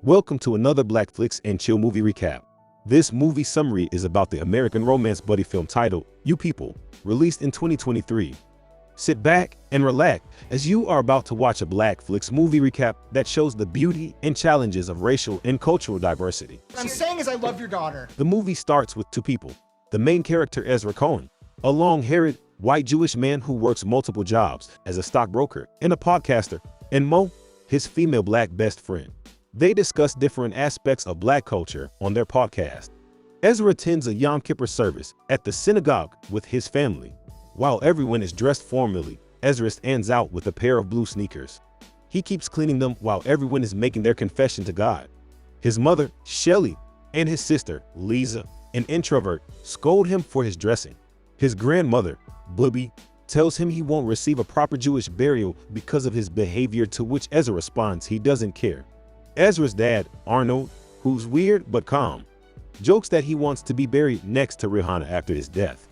Welcome to another Black Flicks and Chill movie recap. This movie summary is about the American romance buddy film titled You People, released in 2023. Sit back and relax as you are about to watch a Black Flicks movie recap that shows the beauty and challenges of racial and cultural diversity. What I'm saying is I love your daughter. The movie starts with two people. The main character, Ezra Cohen, a long-haired, white Jewish man who works multiple jobs as a stockbroker and a podcaster, and Mo, his female Black best friend. They discuss different aspects of Black culture on their podcast. Ezra attends a Yom Kippur service at the synagogue with his family. While everyone is dressed formally, Ezra stands out with a pair of blue sneakers. He keeps cleaning them while everyone is making their confession to God. His mother, Shelly, and his sister, Lisa, an introvert, scold him for his dressing. His grandmother, Bubby, tells him he won't receive a proper Jewish burial because of his behavior, to which Ezra responds he doesn't care. Ezra's dad, Arnold, who's weird but calm, jokes that he wants to be buried next to Rihanna after his death.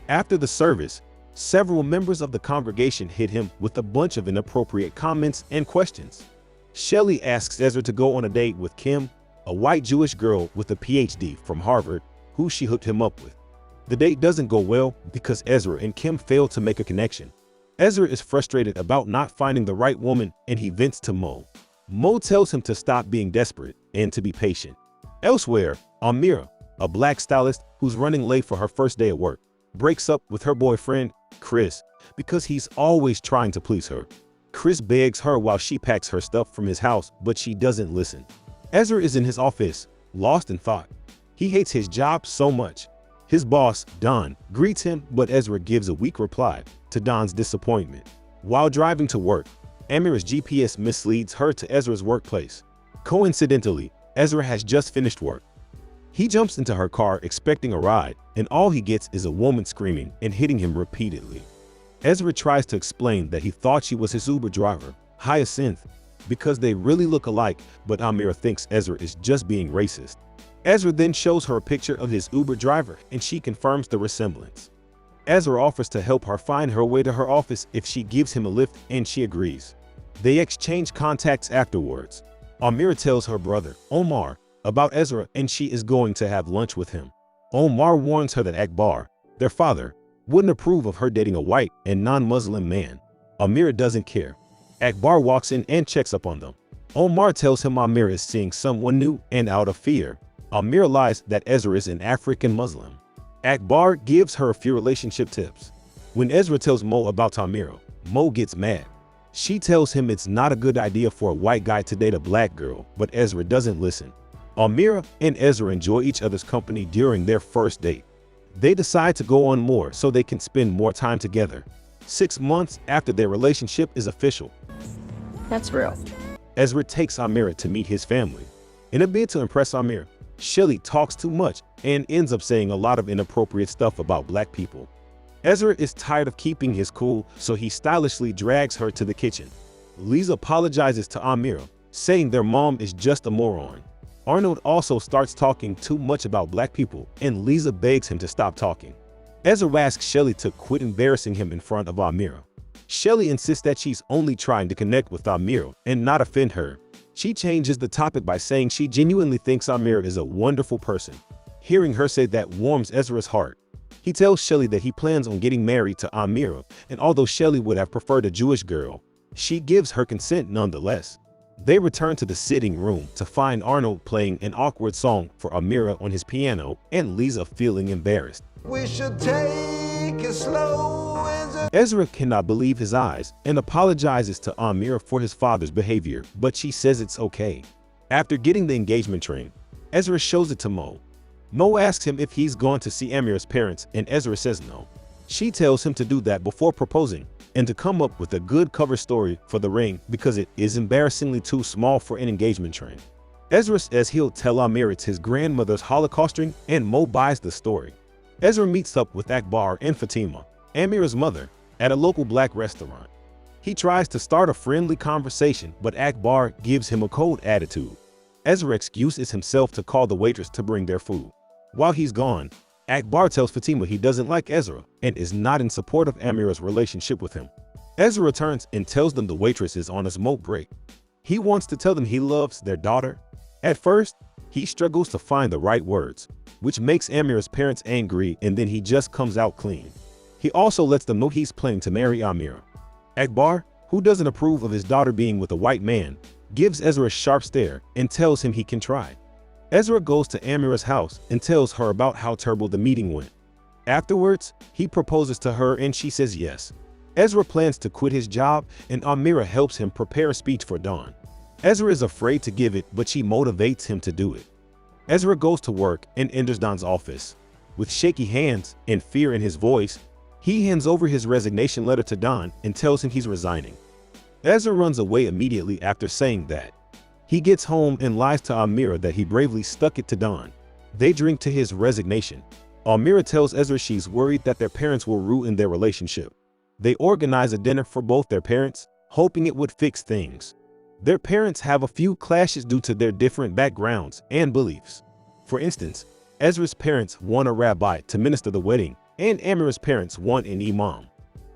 After the service, several members of the congregation hit him with a bunch of inappropriate comments and questions. Shelly asks Ezra to go on a date with Kim, a white Jewish girl with a PhD from Harvard, who she hooked him up with. The date doesn't go well because Ezra and Kim fail to make a connection. Ezra is frustrated about not finding the right woman and he vents to Mo. Mo tells him to stop being desperate and to be patient. Elsewhere, Amira, a Black stylist who's running late for her first day at work, breaks up with her boyfriend, Chris, because he's always trying to please her. Chris begs her while she packs her stuff from his house, but she doesn't listen. Ezra is in his office, lost in thought. He hates his job so much. His boss, Don, greets him, but Ezra gives a weak reply to Don's disappointment. While driving to work, Amira's GPS misleads her to Ezra's workplace. Coincidentally, Ezra has just finished work. He jumps into her car expecting a ride, and all he gets is a woman screaming and hitting him repeatedly. Ezra tries to explain that he thought she was his Uber driver, Hyacinth, because they really look alike, but Amira thinks Ezra is just being racist. Ezra then shows her a picture of his Uber driver, and she confirms the resemblance. Ezra offers to help her find her way to her office if she gives him a lift, and she agrees. They exchange contacts afterwards. Amira tells her brother, Omar, about Ezra, and she is going to have lunch with him. Omar warns her that Akbar, their father, wouldn't approve of her dating a white and non-Muslim man. Amira doesn't care. Akbar walks in and checks up on them. Omar tells him Amira is seeing someone new, and out of fear, Amira lies that Ezra is an African Muslim. Akbar gives her a few relationship tips. When Ezra tells Mo about Amira, Mo gets mad. She tells him it's not a good idea for a white guy to date a Black girl, but Ezra doesn't listen. Amira and Ezra enjoy each other's company during their first date. They decide to go on more so they can spend more time together. 6 months after their relationship is official, That's real. Ezra takes Amira to meet his family. In a bid to impress Amira, Shelly talks too much and ends up saying a lot of inappropriate stuff about Black people. Ezra is tired of keeping his cool, so he stylishly drags her to the kitchen. Lisa apologizes to Amira, saying their mom is just a moron. Arnold also starts talking too much about Black people, and Lisa begs him to stop talking. Ezra asks Shelly to quit embarrassing him in front of Amira. Shelly insists that she's only trying to connect with Amira and not offend her. She changes the topic by saying she genuinely thinks Amira is a wonderful person. Hearing her say that warms Ezra's heart. He tells Shelly that he plans on getting married to Amira, and although Shelly would have preferred a Jewish girl, she gives her consent nonetheless. They return to the sitting room to find Arnold playing an awkward song for Amira on his piano and Lisa feeling embarrassed. We should take it slow. Ezra cannot believe his eyes and apologizes to Amira for his father's behavior, but she says it's okay. After getting the engagement ring, Ezra shows it to Mo. Mo asks him if he's gone to see Amira's parents, and Ezra says no. She tells him to do that before proposing and to come up with a good cover story for the ring because it is embarrassingly too small for an engagement ring. Ezra says he'll tell Amira it's his grandmother's Holocaust ring, and Mo buys the story. Ezra meets up with Akbar and Fatima, Amira's mother, at a local Black restaurant. He tries to start a friendly conversation, but Akbar gives him a cold attitude. Ezra excuses himself to call the waitress to bring their food. While he's gone, Akbar tells Fatima he doesn't like Ezra and is not in support of Amira's relationship with him. Ezra returns and tells them the waitress is on a smoke break. He wants to tell them he loves their daughter. At first, he struggles to find the right words, which makes Amira's parents angry, and then he just comes out clean. He also lets them know he's planning to marry Amira. Akbar, who doesn't approve of his daughter being with a white man, gives Ezra a sharp stare and tells him he can try. Ezra goes to Amira's house and tells her about how terrible the meeting went. Afterwards, he proposes to her and she says yes. Ezra plans to quit his job and Amira helps him prepare a speech for Dawn. Ezra is afraid to give it, but she motivates him to do it. Ezra goes to work and enters Dawn's office. With shaky hands and fear in his voice, he hands over his resignation letter to Dawn and tells him he's resigning. Ezra runs away immediately after saying that. He gets home and lies to Amira that he bravely stuck it to Dawn. They drink to his resignation. Amira tells Ezra she's worried that their parents will ruin their relationship. They organize a dinner for both their parents, hoping it would fix things. Their parents have a few clashes due to their different backgrounds and beliefs. For instance, Ezra's parents want a rabbi to minister the wedding, and Amira's parents want an imam.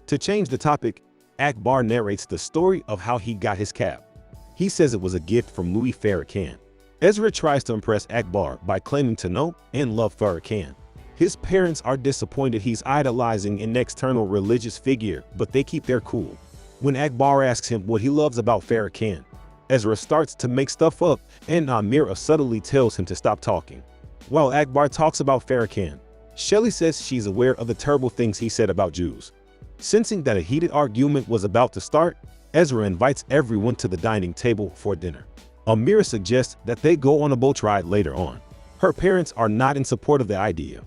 To change the topic, Akbar narrates the story of how he got his cap. He says it was a gift from Louis Farrakhan. Ezra tries to impress Akbar by claiming to know and love Farrakhan. His parents are disappointed he's idolizing an external religious figure, but they keep their cool. When Akbar asks him what he loves about Farrakhan, Ezra starts to make stuff up and Amira subtly tells him to stop talking. While Akbar talks about Farrakhan, Shelley says she's aware of the terrible things he said about Jews. Sensing that a heated argument was about to start, Ezra invites everyone to the dining table for dinner. Amira suggests that they go on a boat ride later on. Her parents are not in support of the idea.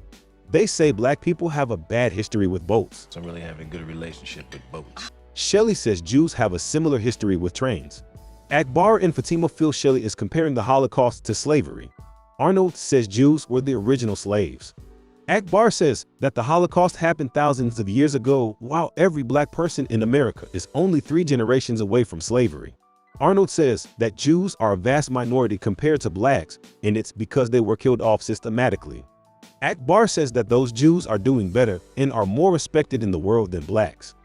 They say black people have a bad history with boats. So I'm really having a good relationship with boats. Shelley says Jews have a similar history with trains. Akbar and Fatima feel Shelley is comparing the Holocaust to slavery. Arnold says Jews were the original slaves. Akbar says that the Holocaust happened thousands of years ago, while every black person in America is only 3 generations away from slavery. Arnold says that Jews are a vast minority compared to blacks, and it's because they were killed off systematically. Akbar says that those Jews are doing better and are more respected in the world than blacks.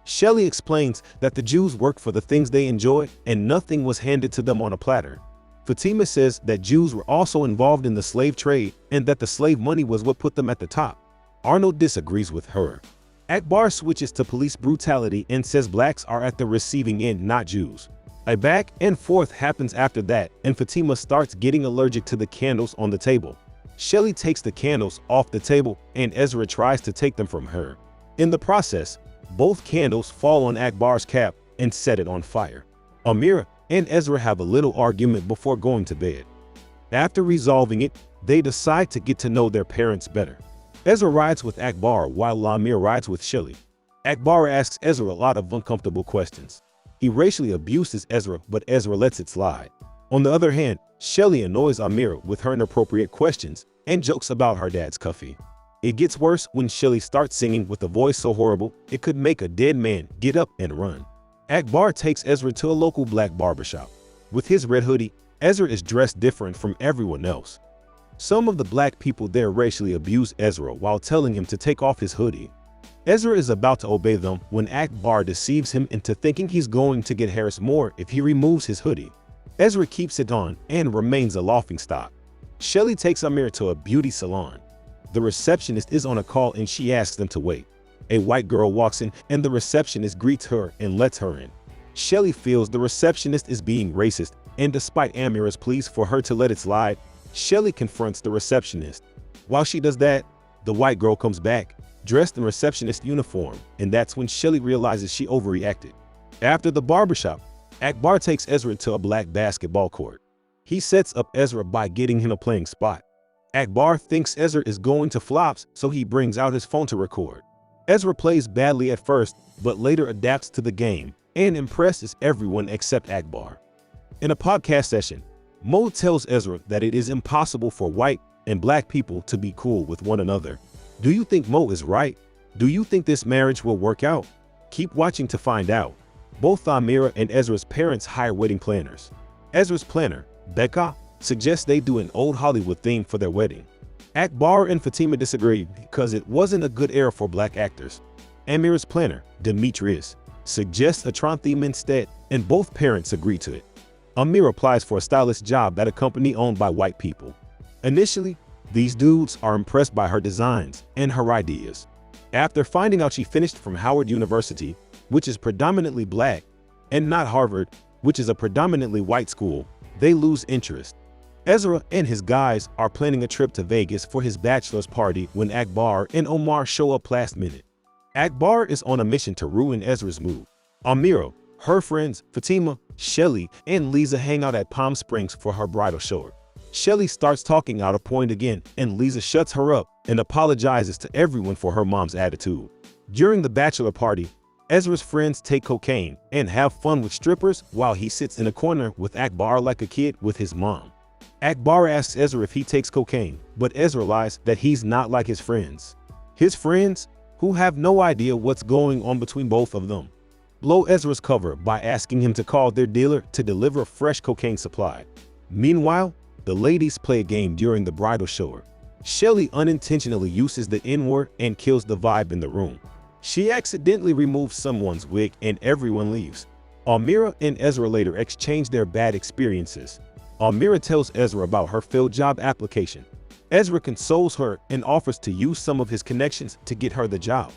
Shelley explains that the Jews worked for the things they enjoyed and nothing was handed to them on a platter. Fatima says that Jews were also involved in the slave trade and that the slave money was what put them at the top. Arnold disagrees with her. Akbar switches to police brutality and says blacks are at the receiving end, not Jews. A back and forth happens after that, and Fatima starts getting allergic to the candles on the table. Shelley takes the candles off the table and Ezra tries to take them from her. In the process, both candles fall on Akbar's cap and set it on fire. Amira and Ezra have a little argument before going to bed. After resolving it, they decide to get to know their parents better. Ezra rides with Akbar while Amira rides with Shelley. Akbar asks Ezra a lot of uncomfortable questions. He racially abuses Ezra, but Ezra lets it slide. On the other hand, Shelley annoys Amira with her inappropriate questions and jokes about her dad's coffee. It gets worse when Shelley starts singing with a voice so horrible it could make a dead man get up and run. Akbar takes Ezra to a local black barbershop. With his red hoodie, Ezra is dressed different from everyone else. Some of the black people there racially abuse Ezra while telling him to take off his hoodie. Ezra is about to obey them when Akbar deceives him into thinking he's going to get harassed more if he removes his hoodie. Ezra keeps it on and remains a laughingstock. Shelley takes Amira to a beauty salon. The receptionist is on a call and she asks them to wait. A white girl walks in and the receptionist greets her and lets her in. Shelley feels the receptionist is being racist, and despite Amira's pleas for her to let it slide, Shelley confronts the receptionist. While she does that, the white girl comes back, dressed in receptionist uniform, and that's when Shelley realizes she overreacted. After the barbershop, Akbar takes Ezra to a black basketball court. He sets up Ezra by getting him a playing spot. Akbar thinks Ezra is going to flops, so he brings out his phone to record. Ezra plays badly at first, but later adapts to the game and impresses everyone except Akbar. In a podcast session, Mo tells Ezra that it is impossible for white and black people to be cool with one another. Do you think Mo is right? Do you think this marriage will work out? Keep watching to find out. Both Amira and Ezra's parents hire wedding planners. Ezra's planner, Becca, suggests they do an old Hollywood theme for their wedding. Akbar and Fatima disagree because it wasn't a good era for black actors. Amira's planner, Demetrius, suggests a Tron theme instead, and both parents agree to it. Amira applies for a stylist job at a company owned by white people. Initially, these dudes are impressed by her designs and her ideas. After finding out she finished from Howard University, which is predominantly black, and not Harvard, which is a predominantly white school, they lose interest. Ezra and his guys are planning a trip to Vegas for his bachelor's party when Akbar and Omar show up last minute. Akbar is on a mission to ruin Ezra's mood. Amira, her friends Fatima, Shelly, and Lisa hang out at Palm Springs for her bridal shower. Shelly starts talking out of point again, and Lisa shuts her up and apologizes to everyone for her mom's attitude. During the bachelor party, Ezra's friends take cocaine and have fun with strippers while he sits in a corner with Akbar like a kid with his mom. Akbar asks Ezra if he takes cocaine, but Ezra lies that he's not like his friends. His friends, who have no idea what's going on between both of them, blow Ezra's cover by asking him to call their dealer to deliver a fresh cocaine supply. Meanwhile, the ladies play a game during the bridal shower. Shelly unintentionally uses the N-word and kills the vibe in the room. She accidentally removes someone's wig and everyone leaves. Amira and Ezra later exchange their bad experiences. Amira tells Ezra about her failed job application. Ezra consoles her and offers to use some of his connections to get her the job.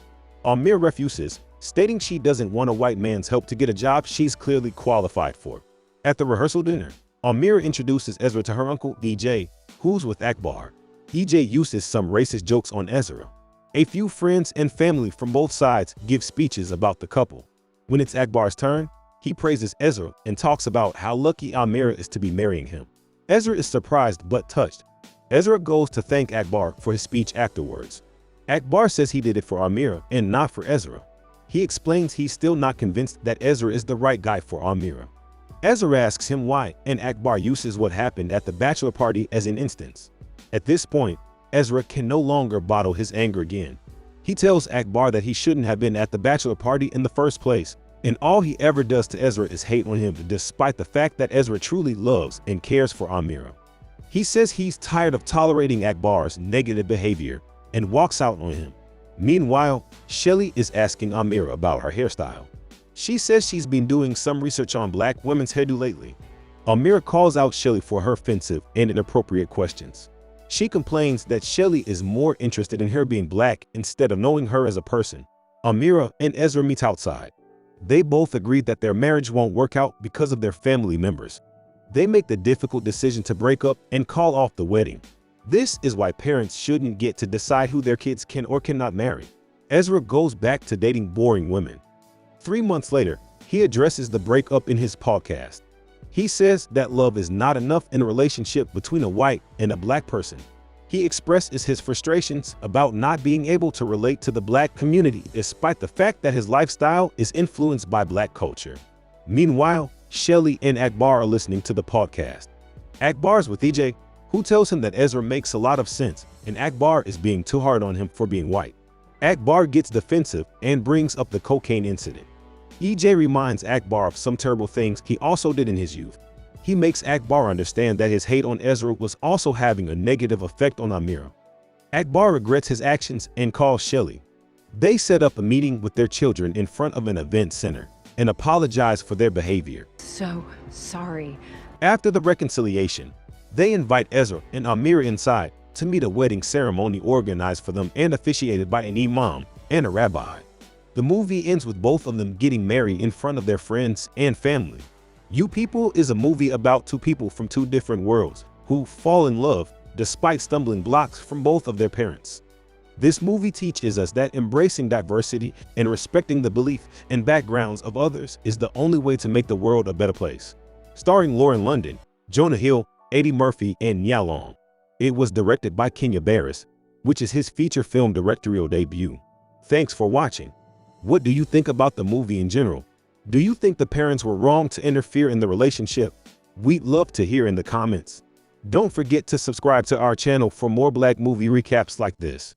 Amira refuses, stating she doesn't want a white man's help to get a job she's clearly qualified for. At the rehearsal dinner, Amira introduces Ezra to her uncle, EJ, who's with Akbar. EJ uses some racist jokes on Ezra. A few friends and family from both sides give speeches about the couple. When it's Akbar's turn, he praises Ezra and talks about how lucky Amira is to be marrying him. Ezra is surprised but touched. Ezra goes to thank Akbar for his speech afterwards. Akbar says he did it for Amira and not for Ezra. He explains he's still not convinced that Ezra is the right guy for Amira. Ezra asks him why, and Akbar uses what happened at the bachelor party as an instance. At this point, Ezra can no longer bottle his anger again. He tells Akbar that he shouldn't have been at the bachelor party in the first place, and all he ever does to Ezra is hate on him despite the fact that Ezra truly loves and cares for Amira. He says he's tired of tolerating Akbar's negative behavior and walks out on him. Meanwhile, Shelly is asking Amira about her hairstyle. She says she's been doing some research on black women's hairdo lately. Amira calls out Shelly for her offensive and inappropriate questions. She complains that Shelly is more interested in her being black instead of knowing her as a person. Amira and Ezra meet outside. They both agree that their marriage won't work out because of their family members. They make the difficult decision to break up and call off the wedding. This is why parents shouldn't get to decide who their kids can or cannot marry. Ezra goes back to dating boring women. 3 months later, he addresses the breakup in his podcast. He says that love is not enough in a relationship between a white and a black person. He expresses his frustrations about not being able to relate to the black community despite the fact that his lifestyle is influenced by black culture. Meanwhile, Shelly and Akbar are listening to the podcast. Akbar's with EJ, who tells him that Ezra makes a lot of sense and Akbar is being too hard on him for being white. Akbar gets defensive and brings up the cocaine incident. EJ reminds Akbar of some terrible things he also did in his youth. He makes Akbar understand that his hate on Ezra was also having a negative effect on Amira. Akbar regrets his actions and calls Shelly. They set up a meeting with their children in front of an event center and apologize for their behavior. So sorry. After the reconciliation, they invite Ezra and Amira inside to meet a wedding ceremony organized for them and officiated by an imam and a rabbi. The movie ends with both of them getting married in front of their friends and family. You People is a movie about two people from two different worlds who fall in love despite stumbling blocks from both of their parents. This movie teaches us that embracing diversity and respecting the belief and backgrounds of others is the only way to make the world a better place. Starring Lauren London, Jonah Hill, Eddie Murphy, and Nia Long. It was directed by Kenya Barris, which is his feature film directorial debut. Thanks for watching. What do you think about the movie in general? Do you think the parents were wrong to interfere in the relationship? We'd love to hear in the comments. Don't forget to subscribe to our channel for more black movie recaps like this.